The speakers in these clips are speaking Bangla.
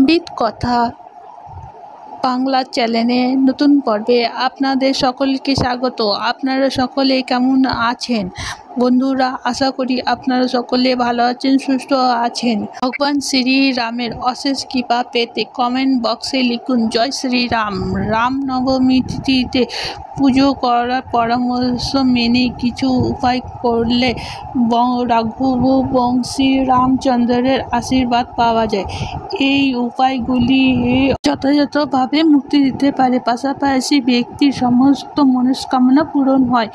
অমৃত কথা বাংলা চ্যানেলে নতুন পর্বে আপনাদের সকলকে স্বাগত। আপনারা সকলে কেমন আছেন বন্ধুরা? আশা করি আপনারা সকলে ভালো আছেন, সুস্থ আছেন। ভগবান শ্রী রামের অশেষ কৃপা পেতে কমেন্ট বক্সে লিখুন জয় শ্রীরাম। রামনবমী তিথিতে পুজো করার পরামর্শ মেনে কিছু উপায় করলে রঘুবংশী রামচন্দ্রের আশীর্বাদ পাওয়া যায়। এই উপায়গুলি যথাযথভাবে মুক্তি দিতে পারে, পাশাপাশি ব্যক্তির সমস্ত মনস্কামনা পূরণ হয়।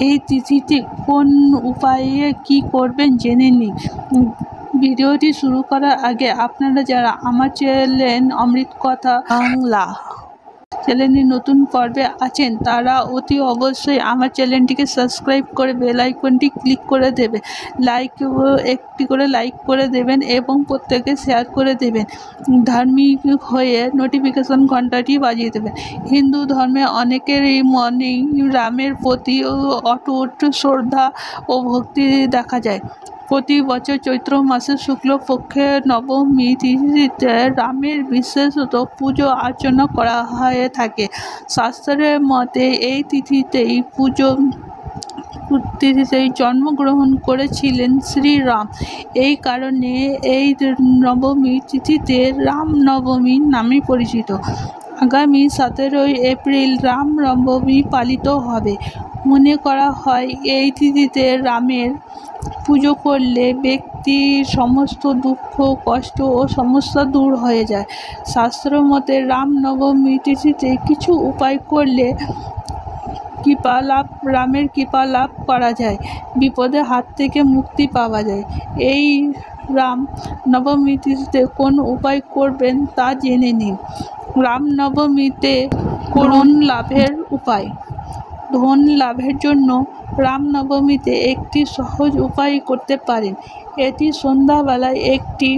এই তিথিতে কোন উপায়ে কি করবেন জেনে নিন। ভিডিওটি শুরু করার আগে আপনারা যারা আমার চ্যানেল অমৃত কথা বাংলা চ্যানেলে নতুন পর্বে আছেন তারা অতি অবশ্যই আমার চ্যানেলটিকে সাবস্ক্রাইব করে বেল আইকনটি ক্লিক করে দেবে, একটি করে লাইক করে দেবেন এবং প্রত্যেকে শেয়ার করে দেবেন। ধার্মিক হয়ে নোটিফিকেশন ঘন্টাটি বাজিয়ে দেবেন। হিন্দু ধর্মে অনেকেরই মনেই রামের প্রতি অটুট শ্রদ্ধা ও ভক্তি দেখা যায়। প্রতি বছর চৈত্র মাসের শুক্লপক্ষের নবমী তিথিতে রামের বিশেষত পুজো অর্চনা করা হয়ে থাকে। শাস্ত্রের মতে এই তিথিতেই জন্মগ্রহণ করেছিলেন শ্রীরাম। এই কারণে এই নবমী তিথিতে রামনবমী নামে পরিচিত। আগামী 17 এপ্রিল রামনবমী পালিত হবে। মনে করা হয় এই তিথিতে রামের পুজো করলে ব্যক্তির সমস্ত দুঃখ, কষ্ট ও সমস্যা দূর হয়ে যায়। শাস্ত্র মতে রামনবমী তিথিতে কিছু উপায় করলে রামের কৃপা লাভ করা যায়, বিপদের হাত থেকে মুক্তি পাওয়া যায়। এই রাম নবমী তিথিতে কোন উপায় করবেন তা জেনে নিন। রামনবমীতে ধন লাভের উপায়। ধন লাভের জন্য রামনবমীতে একটি সহজ উপায় করতে পারেন। এটি সন্ধ্যাবেলায় একটি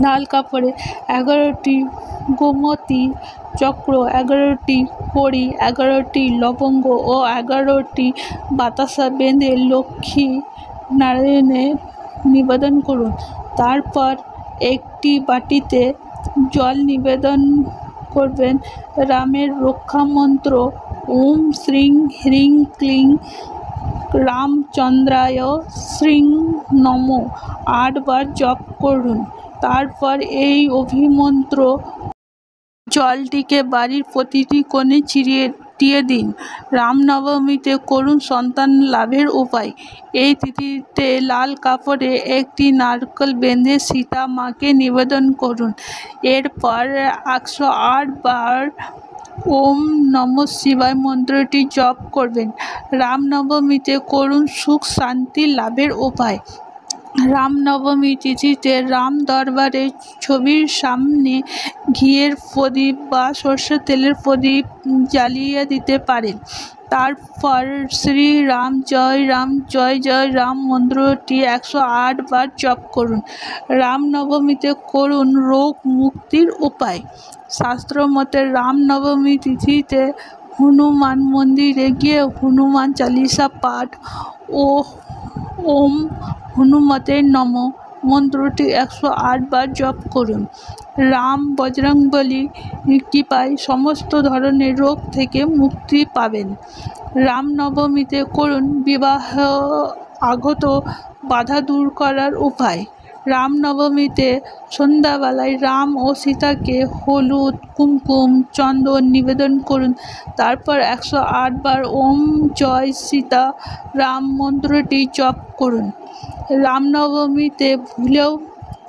লাল কাপড়ে 11টি গোমতী চক্র, 11টি কড়ি, 11টি লবঙ্গ ও 11টি বাতাসা বেঁধে লক্ষ্মী নারায়ণে নিবেদন করুন। তারপর একটি বাটিতে জল নিবেদন করবেন রামের রক্ষা মন্ত্র ওম শ্রীং হ্রিং ক্লিং রামচন্দ্রায় শ্রীং নমঃ 8 বার জপ করুন। তারপর এই অভিমন্ত্র জলটিকে বাড়ির প্রতিটি কোণে ছিটিয়ে দিন। রামনবমীতে করুন সন্তান লাভের উপায়। এই তিথিতে লাল কাপড়ে একটি নারকেল বেঁধে সীতা মাকে নিবেদন করুন। এরপর 108 বার ওম নমঃ শিবায় মন্ত্রটি জপ করবেন। রামনবমীতে করুন সুখ শান্তি লাভের উপায়। রামনবমী তিথিতে রাম দরবারের ছবির সামনে ঘিয়ের প্রদীপ বা সরষের তেলের প্রদীপ জ্বালিয়ে দিতে পারেন। তারপর শ্রীরাম জয় জয় রাম মন্ত্রটি 108 বার জপ করুন। রামনবমীতে করুন রোগ মুক্তির উপায়। শাস্ত্র মতে রামনবমী তিথিতে হনুমান মন্দিরে গিয়ে হনুমান চালিসা পাঠ ও ওম হনুমতে নমঃ মন্ত্রটি 108 বার জপ করুন। রাম বজরংবলী কৃপায় সমস্ত ধরনের রোগ থেকে মুক্তি পাবেন। রামনবমীতে করুন বিবাহ আগত বাধা দূর করার উপায়। রামনবমীতে সন্ধ্যাবেলায় রাম ও সীতাকে হলুদ, কুমকুম, চন্দন নিবেদন করুন। তারপর 108 বার ওম জয় সীতা রাম মন্ত্রটি জপ করুন। রামনবমীতে ভুলেও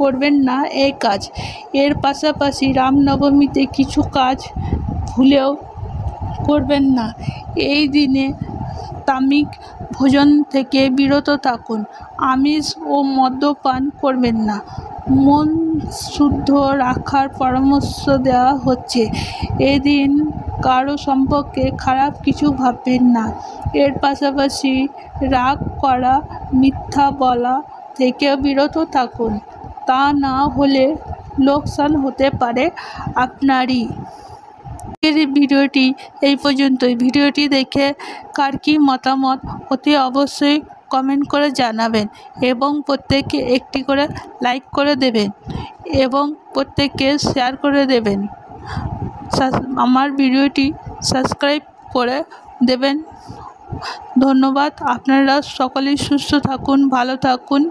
করবেন না এই কাজ। এর পাশাপাশি রামনবমীতে কিছু কাজ ভুলেও করবেন না। এই দিনে তামসিক ভোজন থেকে বিরত থাকুন। আমিষ ও মদ্যপান করবেন না। মন শুদ্ধ রাখার পরামর্শ দেওয়া হচ্ছে। এদিন কারো সম্পর্কে খারাপ কিছু ভাববেন না। এর পাশাপাশি রাগ করা, মিথ্যা বলা থেকে বিরত থাকুন। তা না হলে লোকসান হতে পারে আপনারই। আজকের ভিডিওটি এই পর্যন্তই। ভিডিওটি দেখে কার কী মতামত অতি অবশ্যই কমেন্ট করে জানাবেন এবং প্রত্যেকে একটি করে লাইক করে দেবেন। এবং প্রত্যেককে শেয়ার করে দেবেন। আমার ভিডিওটি সাবস্ক্রাইব করে দেবেন। ধন্যবাদ। আপনারা সকলেই সুস্থ থাকুন, ভালো থাকুন।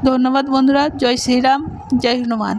ধন্যবাদ বন্ধুরা। জয় শ্রীরাম, জয় হনুমান।